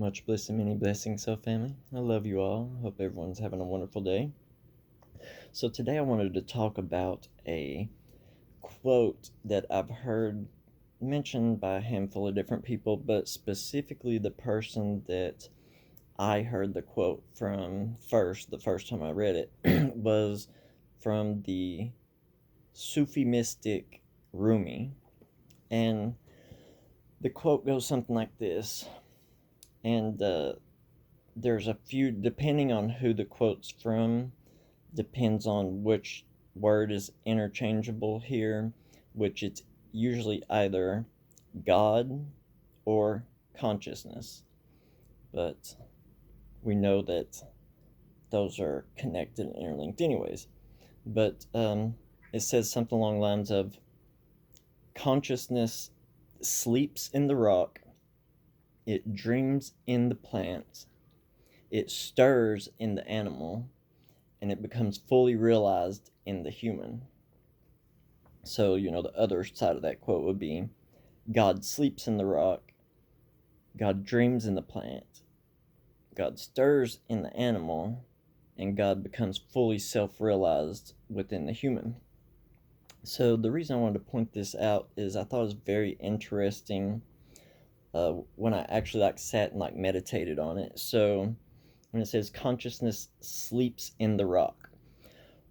Much bliss and many blessings, so family. I love you all. Hope everyone's having a wonderful day. So today I wanted to talk about a quote that I've heard mentioned by a handful of different people, but specifically the person that I heard the quote from the first time I read it, was from the Sufi mystic Rumi. And the quote goes something like this. And there's a few, depending on who the quote's from, depends on which word is interchangeable here, which it's usually either God or consciousness. But we know that those are connected and interlinked anyways. But it says something along the lines of consciousness sleeps in the rock, it dreams in the plant, it stirs in the animal, and it becomes fully realized in the human. So, the other side of that quote would be God sleeps in the rock, God dreams in the plant, God stirs in the animal, and God becomes fully self realized within the human. So, the reason I wanted to point this out is I thought it was very interesting when I actually sat and meditated on it. So, when it says consciousness sleeps in the rock,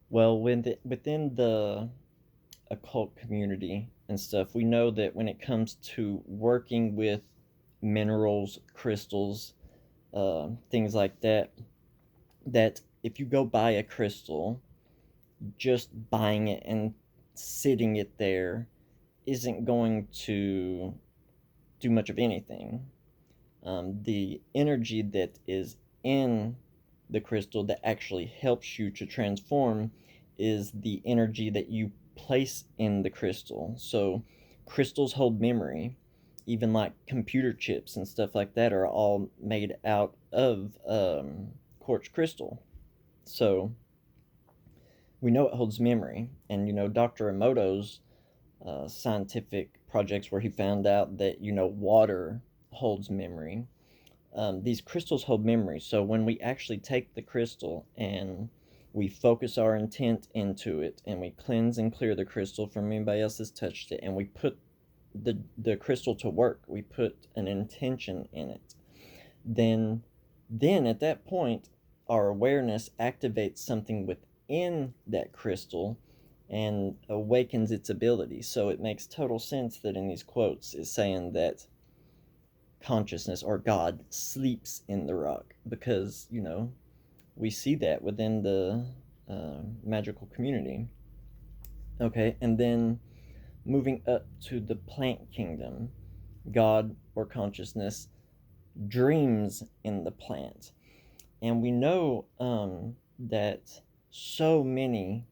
well, within the occult community and stuff, we know that when it comes to working with minerals, crystals, things like that, that if you go buy a crystal, just buying it and sitting it there isn't going to do much of anything. The energy that is in the crystal that actually helps you to transform is the energy that you place in the crystal. So crystals hold memory. Even like computer chips and stuff like that are all made out of quartz crystal. So we know it holds memory. And Dr. Emoto's scientific projects where he found out that water holds memory. These crystals hold memory. So when we actually take the crystal and we focus our intent into it and we cleanse and clear the crystal from anybody else that's touched it, and we put the crystal to work, we put an intention in it, then at that point our awareness activates something within that crystal and awakens its ability. So it makes total sense that in these quotes is saying that consciousness or God sleeps in the rock, because we see that within the magical community. Okay, and then moving up to the plant kingdom, God or consciousness dreams in the plant. And we know that so many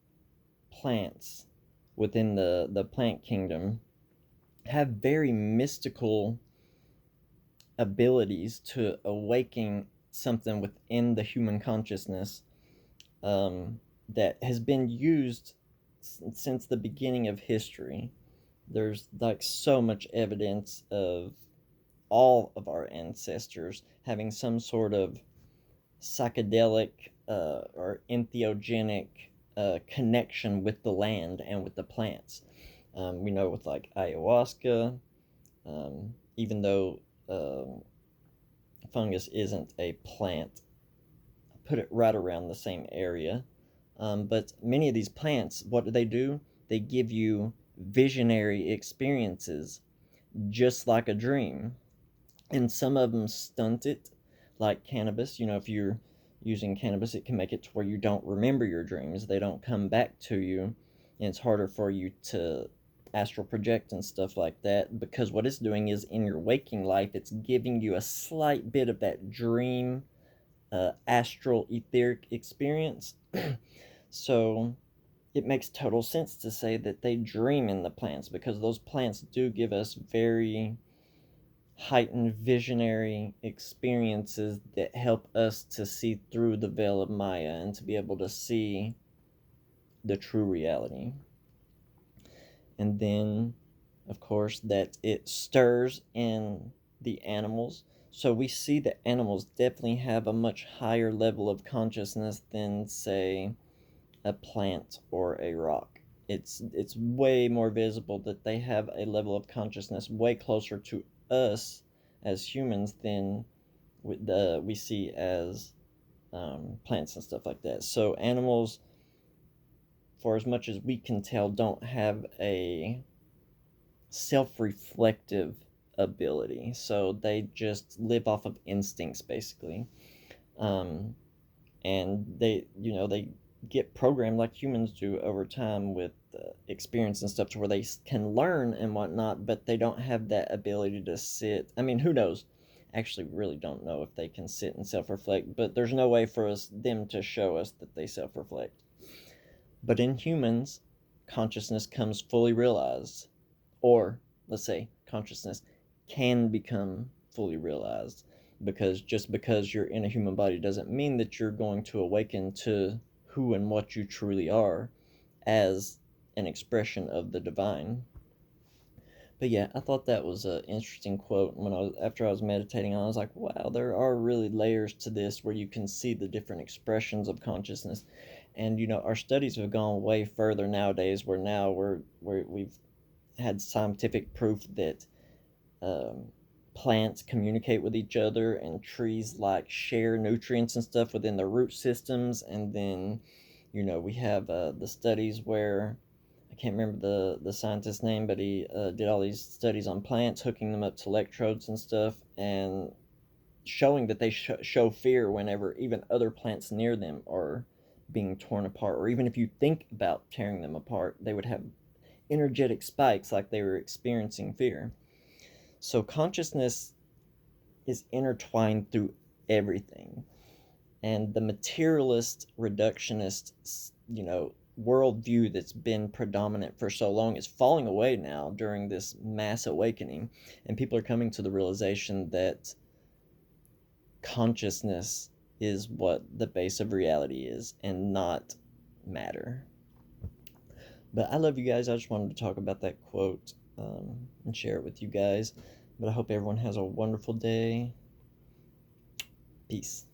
plants within the plant kingdom have very mystical abilities to awaken something within the human consciousness that has been used since the beginning of history. There's so much evidence of all of our ancestors having some sort of psychedelic or entheogenic connection with the land and with the plants. We know with ayahuasca, even though fungus isn't a plant, put it right around the same area. But many of these plants, what do? They give you visionary experiences, just like a dream. And some of them stunt it, like cannabis. If you're using cannabis, it can make it to where you don't remember your dreams. They don't come back to you, and it's harder for you to astral project and stuff like that, because what it's doing is in your waking life, it's giving you a slight bit of that dream, astral etheric experience. So it makes total sense to say that they dream in the plants, because those plants do give us very heightened visionary experiences that help us to see through the veil of Maya and to be able to see the true reality. And then, of course, that it stirs in the animals. So we see that animals definitely have a much higher level of consciousness than, say, a plant or a rock. It's way more visible that they have a level of consciousness way closer to us as humans than we see as plants and stuff like that. So animals, for as much as we can tell, don't have a self-reflective ability. So they just live off of instincts, basically. Um, and they get programmed like humans do over time with experience and stuff, to where they can learn and whatnot, but they don't have that ability to sit. I mean, who knows? Actually, really don't know if they can sit and self-reflect, but there's no way for them to show us that they self-reflect. But in humans, consciousness comes fully realized, or let's say consciousness can become fully realized, because just because you're in a human body doesn't mean that you're going to awaken to who and what you truly are as an expression of the divine. But yeah, I thought that was an interesting quote. After I was meditating on it, I was like, wow, there are really layers to this where you can see the different expressions of consciousness. And our studies have gone way further nowadays, where now we've had scientific proof that um, plants communicate with each other, and trees like share nutrients and stuff within their root systems. And then we have the studies where, I can't remember the scientist's name, but he did all these studies on plants, hooking them up to electrodes and stuff, and showing that they show fear whenever even other plants near them are being torn apart, or even if you think about tearing them apart, they would have energetic spikes like they were experiencing fear. So consciousness is intertwined through everything. And the materialist, reductionist, worldview that's been predominant for so long is falling away now during this mass awakening. And people are coming to the realization that consciousness is what the base of reality is, and not matter. But I love you guys. I just wanted to talk about that quote and share it with you guys. But I hope everyone has a wonderful day. Peace.